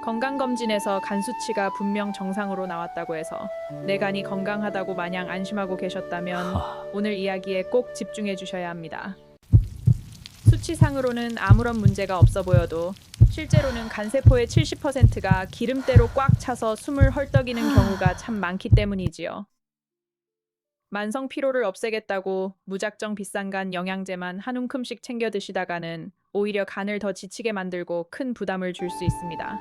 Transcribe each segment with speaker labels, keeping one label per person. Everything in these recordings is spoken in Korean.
Speaker 1: 건강검진에서 간 수치가 분명 정상으로 나왔다고 해서 내 간이 건강하다고 마냥 안심하고 계셨다면
Speaker 2: 하,
Speaker 1: 오늘 이야기에 꼭 집중해 주셔야 합니다. 수치상으로는 아무런 문제가 없어 보여도 실제로는 간세포의 70%가 기름때로 꽉 차서 숨을 헐떡이는 경우가 참 많기 때문이지요. 만성 피로를 없애겠다고 무작정 비싼 간 영양제만 한 움큼씩 챙겨 드시다가는 오히려 간을 더 지치게 만들고 큰 부담을 줄 수 있습니다.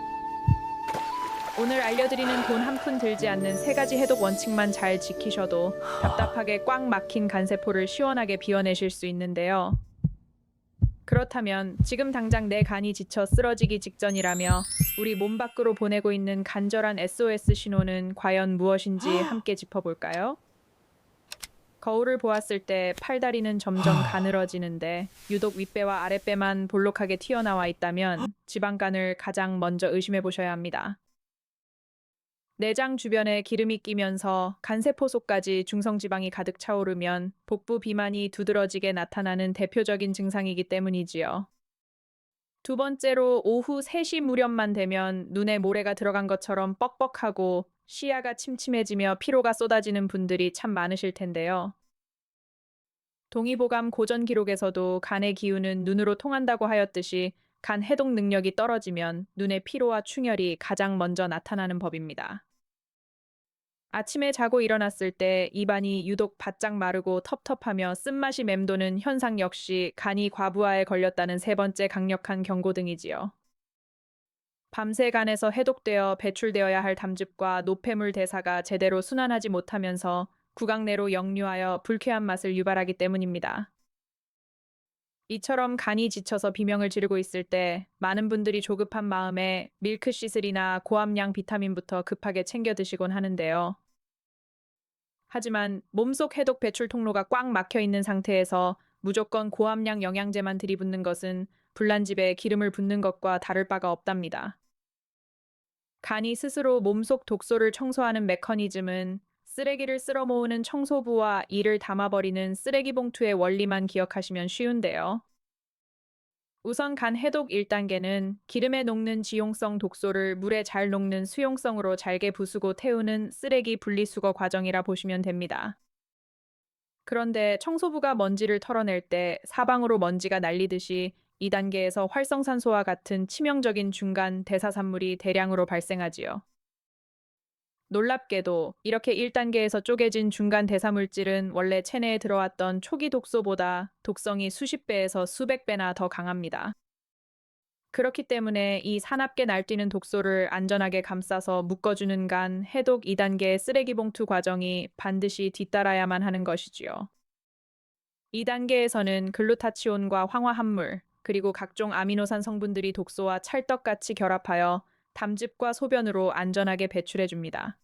Speaker 1: 오늘 알려드리는 돈 한 푼 들지 않는 세 가지 해독 원칙만 잘 지키셔도 답답하게 꽉 막힌 간세포를 시원하게 비워내실 수 있는데요. 그렇다면 지금 당장 내 간이 지쳐 쓰러지기 직전이라며 우리 몸 밖으로 보내고 있는 간절한 SOS 신호는 과연 무엇인지 함께 짚어볼까요? 거울을 보았을 때 팔다리는 점점 가늘어지는데 유독 윗배와 아랫배만 볼록하게 튀어나와 있다면 지방간을 가장 먼저 의심해 보셔야 합니다. 내장 주변에 기름이 끼면서 간세포 속까지 중성지방이 가득 차오르면 복부 비만이 두드러지게 나타나는 대표적인 증상이기 때문이지요. 두 번째로 오후 3시 무렵만 되면 눈에 모래가 들어간 것처럼 뻑뻑하고 시야가 침침해지며 피로가 쏟아지는 분들이 참 많으실 텐데요. 동의보감 고전 기록에서도 간의 기운은 눈으로 통한다고 하였듯이 간 해독 능력이 떨어지면 눈의 피로와 충혈이 가장 먼저 나타나는 법입니다. 아침에 자고 일어났을 때 입안이 유독 바짝 마르고 텁텁하며 쓴맛이 맴도는 현상 역시 간이 과부하에 걸렸다는 세 번째 강력한 경고등이지요. 밤새 간에서 해독되어 배출되어야 할 담즙과 노폐물 대사가 제대로 순환하지 못하면서 구강 내로 역류하여 불쾌한 맛을 유발하기 때문입니다. 이처럼 간이 지쳐서 비명을 지르고 있을 때 많은 분들이 조급한 마음에 밀크시슬이나 고함량 비타민부터 급하게 챙겨 드시곤 하는데요. 하지만 몸속 해독 배출 통로가 꽉 막혀 있는 상태에서 무조건 고함량 영양제만 들이붓는 것은 불난집에 기름을 붓는 것과 다를 바가 없답니다. 간이 스스로 몸속 독소를 청소하는 메커니즘은 쓰레기를 쓸어 모으는 청소부와 이를 담아버리는 쓰레기 봉투의 원리만 기억하시면 쉬운데요. 우선 간 해독 1단계는 기름에 녹는 지용성 독소를 물에 잘 녹는 수용성으로 잘게 부수고 태우는 쓰레기 분리수거 과정이라 보시면 됩니다. 그런데 청소부가 먼지를 털어낼 때 사방으로 먼지가 날리듯이 2단계에서 활성산소와 같은 치명적인 중간 대사산물이 대량으로 발생하지요. 놀랍게도 이렇게 1단계에서 쪼개진 중간 대사물질은 원래 체내에 들어왔던 초기 독소보다 독성이 수십 배에서 수백 배나 더 강합니다. 그렇기 때문에 이 사납게 날뛰는 독소를 안전하게 감싸서 묶어주는 간 해독 2단계 쓰레기 봉투 과정이 반드시 뒤따라야만 하는 것이지요. 2단계에서는 글루타치온과 황화합물, 그리고 각종 아미노산 성분들이 독소와 찰떡같이 결합하여 담즙과 소변으로 안전하게 배출해줍니다.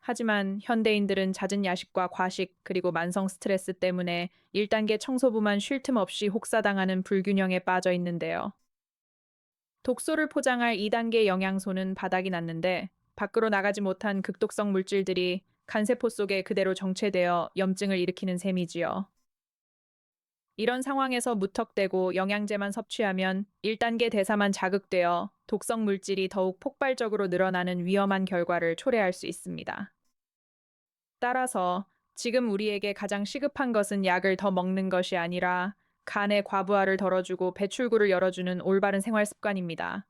Speaker 1: 하지만 현대인들은 잦은 야식과 과식, 그리고 만성 스트레스 때문에 1단계 청소부만 쉴 틈 없이 혹사당하는 불균형에 빠져 있는데요. 독소를 포장할 2단계 영양소는 바닥이 났는데 밖으로 나가지 못한 극독성 물질들이 간세포 속에 그대로 정체되어 염증을 일으키는 셈이지요. 이런 상황에서 무턱대고 영양제만 섭취하면 1단계 대사만 자극되어 독성 물질이 더욱 폭발적으로 늘어나는 위험한 결과를 초래할 수 있습니다. 따라서 지금 우리에게 가장 시급한 것은 약을 더 먹는 것이 아니라 간의 과부하를 덜어주고 배출구를 열어주는 올바른 생활 습관입니다.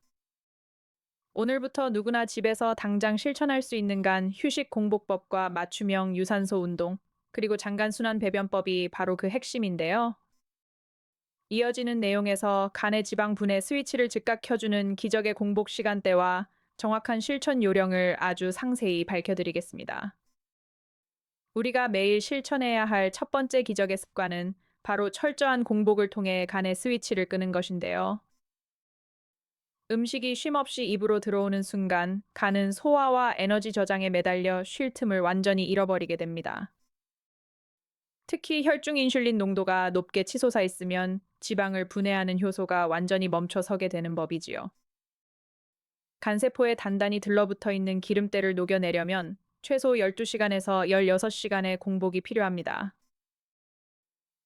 Speaker 1: 오늘부터 누구나 집에서 당장 실천할 수 있는 간 휴식 공복법과 맞춤형 유산소 운동, 그리고 장간순환 배변법이 바로 그 핵심인데요. 이어지는 내용에서 간의 지방 분해 스위치를 즉각 켜주는 기적의 공복 시간대와 정확한 실천 요령을 아주 상세히 밝혀드리겠습니다. 우리가 매일 실천해야 할 첫 번째 기적의 습관은 바로 철저한 공복을 통해 간의 스위치를 끄는 것인데요. 음식이 쉼없이 입으로 들어오는 순간 간은 소화와 에너지 저장에 매달려 쉴 틈을 완전히 잃어버리게 됩니다. 특히 혈중 인슐린 농도가 높게 치솟아 있으면 지방을 분해하는 효소가 완전히 멈춰서게 되는 법이지요. 간세포에 단단히 들러붙어 있는 기름때를 녹여내려면 최소 12시간에서 16시간의 공복이 필요합니다.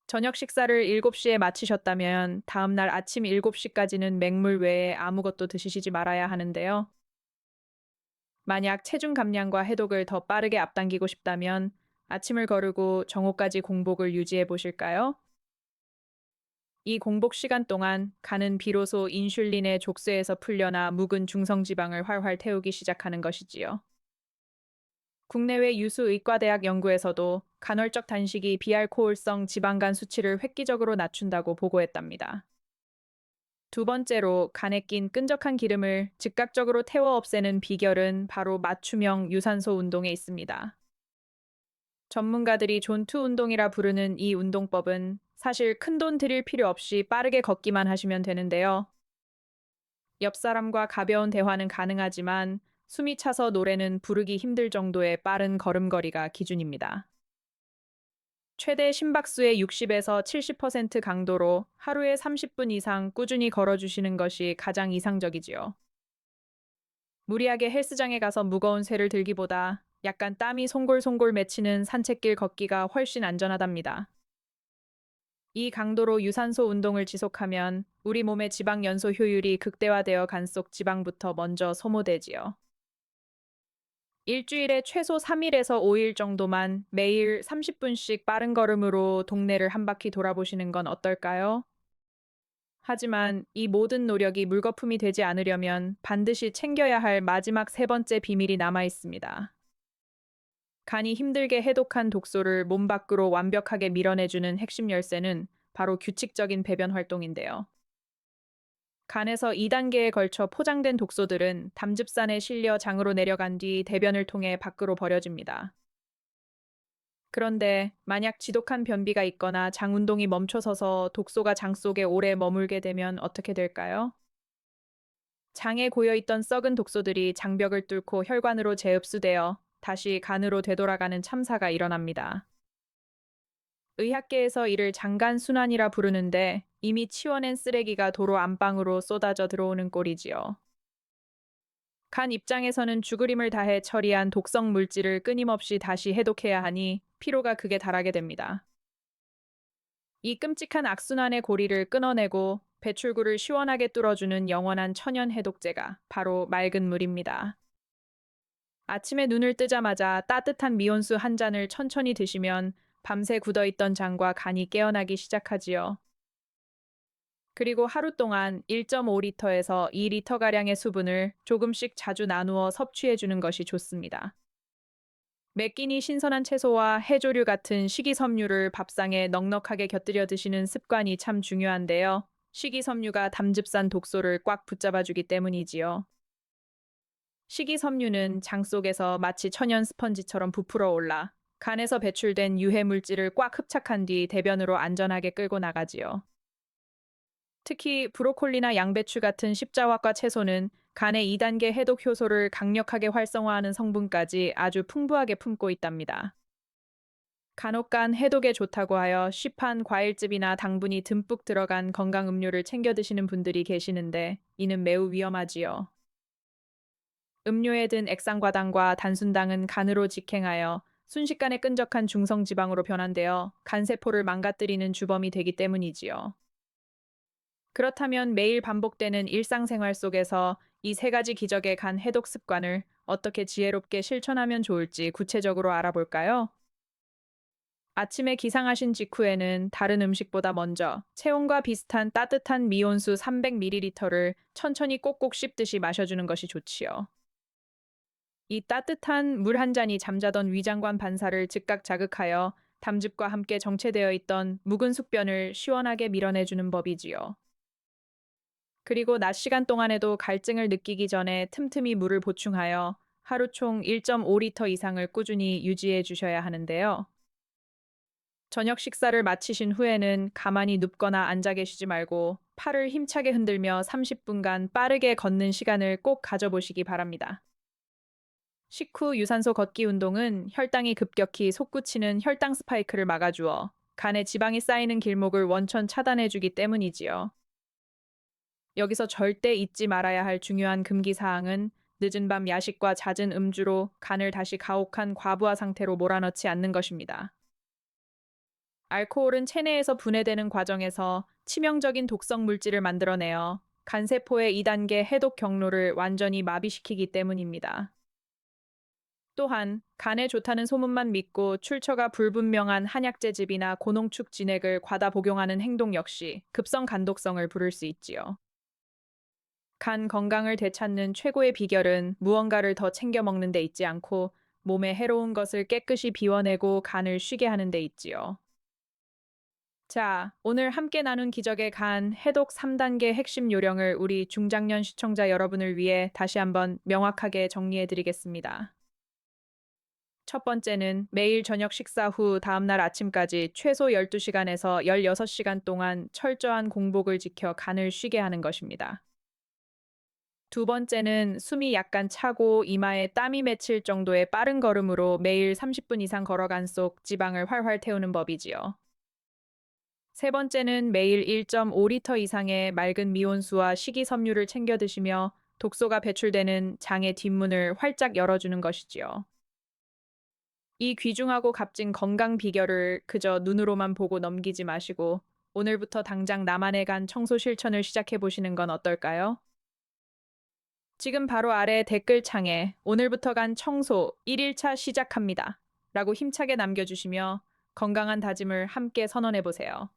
Speaker 1: 저녁 식사를 7시에 마치셨다면 다음날 아침 7시까지는 맹물 외에 아무것도 드시지 말아야 하는데요. 만약 체중 감량과 해독을 더 빠르게 앞당기고 싶다면 아침을 거르고 정오까지 공복을 유지해 보실까요? 이 공복 시간 동안 간은 비로소 인슐린의 족쇄에서 풀려나 묵은 중성지방을 활활 태우기 시작하는 것이지요. 국내외 유수 의과대학 연구에서도 간헐적 단식이 비알코올성 지방간 수치를 획기적으로 낮춘다고 보고했답니다. 두 번째로 간에 낀 끈적한 기름을 즉각적으로 태워 없애는 비결은 바로 맞춤형 유산소 운동에 있습니다. 전문가들이 존투 운동이라 부르는 이 운동법은 사실 큰돈 들일 필요 없이 빠르게 걷기만 하시면 되는데요. 옆 사람과 가벼운 대화는 가능하지만 숨이 차서 노래는 부르기 힘들 정도의 빠른 걸음걸이가 기준입니다. 최대 심박수의 60에서 70% 강도로 하루에 30분 이상 꾸준히 걸어주시는 것이 가장 이상적이지요. 무리하게 헬스장에 가서 무거운 쇠를 들기보다 약간 땀이 송골송골 맺히는 산책길 걷기가 훨씬 안전하답니다. 이 강도로 유산소 운동을 지속하면 우리 몸의 지방 연소 효율이 극대화되어 간 속 지방부터 먼저 소모되지요. 일주일에 최소 3일에서 5일 정도만 매일 30분씩 빠른 걸음으로 동네를 한 바퀴 돌아보시는 건 어떨까요? 하지만 이 모든 노력이 물거품이 되지 않으려면 반드시 챙겨야 할 마지막 세 번째 비밀이 남아 있습니다. 간이 힘들게 해독한 독소를 몸 밖으로 완벽하게 밀어내주는 핵심 열쇠는 바로 규칙적인 배변 활동인데요. 간에서 2단계에 걸쳐 포장된 독소들은 담즙산에 실려 장으로 내려간 뒤 대변을 통해 밖으로 버려집니다. 그런데 만약 지독한 변비가 있거나 장 운동이 멈춰서서 독소가 장 속에 오래 머물게 되면 어떻게 될까요? 장에 고여있던 썩은 독소들이 장벽을 뚫고 혈관으로 재흡수되어 다시 간으로 되돌아가는 참사가 일어납니다. 의학계에서 이를 장간순환이라 부르는데 이미 치워낸 쓰레기가 도로 안방으로 쏟아져 들어오는 꼴이지요. 간 입장에서는 죽으림을 다해 처리한 독성 물질을 끊임없이 다시 해독해야 하니 피로가 극에 달하게 됩니다. 이 끔찍한 악순환의 고리를 끊어내고 배출구를 시원하게 뚫어주는 영원한 천연 해독제가 바로 맑은 물입니다. 아침에 눈을 뜨자마자 따뜻한 미온수 한 잔을 천천히 드시면 밤새 굳어있던 장과 간이 깨어나기 시작하지요. 그리고 하루 동안 1.5리터에서 2리터가량의 수분을 조금씩 자주 나누어 섭취해 주는 것이 좋습니다. 매 끼니 신선한 채소와 해조류 같은 식이섬유를 밥상에 넉넉하게 곁들여 드시는 습관이 참 중요한데요. 식이섬유가 담즙산 독소를 꽉 붙잡아주기 때문이지요. 식이섬유는 장 속에서 마치 천연 스펀지처럼 부풀어 올라 간에서 배출된 유해 물질을 꽉 흡착한 뒤 대변으로 안전하게 끌고 나가지요. 특히 브로콜리나 양배추 같은 십자화과 채소는 간의 2단계 해독 효소를 강력하게 활성화하는 성분까지 아주 풍부하게 품고 있답니다. 간혹 간 해독에 좋다고 하여 시판 과일즙이나 당분이 듬뿍 들어간 건강 음료를 챙겨 드시는 분들이 계시는데 이는 매우 위험하지요. 음료에 든 액상과당과 단순당은 간으로 직행하여 순식간에 끈적한 중성지방으로 변환되어 간세포를 망가뜨리는 주범이 되기 때문이지요. 그렇다면 매일 반복되는 일상생활 속에서 이 세 가지 기적의 간 해독 습관을 어떻게 지혜롭게 실천하면 좋을지 구체적으로 알아볼까요? 아침에 기상하신 직후에는 다른 음식보다 먼저 체온과 비슷한 따뜻한 미온수 300ml를 천천히 꼭꼭 씹듯이 마셔주는 것이 좋지요. 이 따뜻한 물 한 잔이 잠자던 위장관 반사를 즉각 자극하여 담즙과 함께 정체되어 있던 묵은 숙변을 시원하게 밀어내주는 법이지요. 그리고 낮 시간 동안에도 갈증을 느끼기 전에 틈틈이 물을 보충하여 하루 총 1.5리터 이상을 꾸준히 유지해 주셔야 하는데요. 저녁 식사를 마치신 후에는 가만히 눕거나 앉아 계시지 말고 팔을 힘차게 흔들며 30분간 빠르게 걷는 시간을 꼭 가져보시기 바랍니다. 식후 유산소 걷기 운동은 혈당이 급격히 솟구치는 혈당 스파이크를 막아주어 간에 지방이 쌓이는 길목을 원천 차단해주기 때문이지요. 여기서 절대 잊지 말아야 할 중요한 금기 사항은 늦은 밤 야식과 잦은 음주로 간을 다시 가혹한 과부하 상태로 몰아넣지 않는 것입니다. 알코올은 체내에서 분해되는 과정에서 치명적인 독성 물질을 만들어내어 간세포의 2단계 해독 경로를 완전히 마비시키기 때문입니다. 또한 간에 좋다는 소문만 믿고 출처가 불분명한 한약재즙이나 고농축 진액을 과다 복용하는 행동 역시 급성 간독성을 부를 수 있지요. 간 건강을 되찾는 최고의 비결은 무언가를 더 챙겨 먹는 데 있지 않고 몸에 해로운 것을 깨끗이 비워내고 간을 쉬게 하는 데 있지요. 자, 오늘 함께 나눈 기적의 간 해독 3단계 핵심 요령을 우리 중장년 시청자 여러분을 위해 다시 한번 명확하게 정리해 드리겠습니다. 첫 번째는 매일 저녁 식사 후 다음날 아침까지 최소 12시간에서 16시간 동안 철저한 공복을 지켜 간을 쉬게 하는 것입니다. 두 번째는 숨이 약간 차고 이마에 땀이 맺힐 정도의 빠른 걸음으로 매일 30분 이상 걸어간 속 지방을 활활 태우는 법이지요. 세 번째는 매일 1.5리터 이상의 맑은 미온수와 식이섬유를 챙겨 드시며 독소가 배출되는 장의 뒷문을 활짝 열어주는 것이지요. 이 귀중하고 값진 건강 비결을 그저 눈으로만 보고 넘기지 마시고 오늘부터 당장 나만의 간 청소 실천을 시작해 보시는 건 어떨까요? 지금 바로 아래 댓글창에 오늘부터 간 청소 1일차 시작합니다. 라고 힘차게 남겨주시며 건강한 다짐을 함께 선언해 보세요.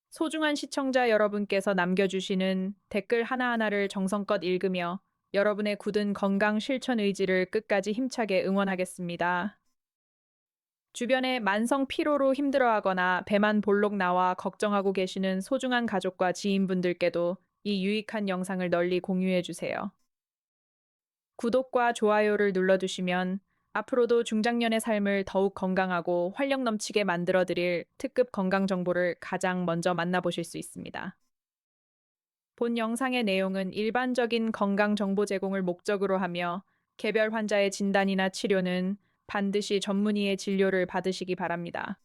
Speaker 1: 소중한 시청자 여러분께서 남겨주시는 댓글 하나하나를 정성껏 읽으며 여러분의 굳은 건강 실천 의지를 끝까지 힘차게 응원하겠습니다. 주변에 만성 피로로 힘들어하거나 배만 볼록 나와 걱정하고 계시는 소중한 가족과 지인분들께도 이 유익한 영상을 널리 공유해 주세요. 구독과 좋아요를 눌러두시면 앞으로도 중장년의 삶을 더욱 건강하고 활력 넘치게 만들어 드릴 특급 건강 정보를 가장 먼저 만나보실 수 있습니다. 본 영상의 내용은 일반적인 건강 정보 제공을 목적으로 하며 개별 환자의 진단이나 치료는 반드시 전문의의 진료를 받으시기 바랍니다.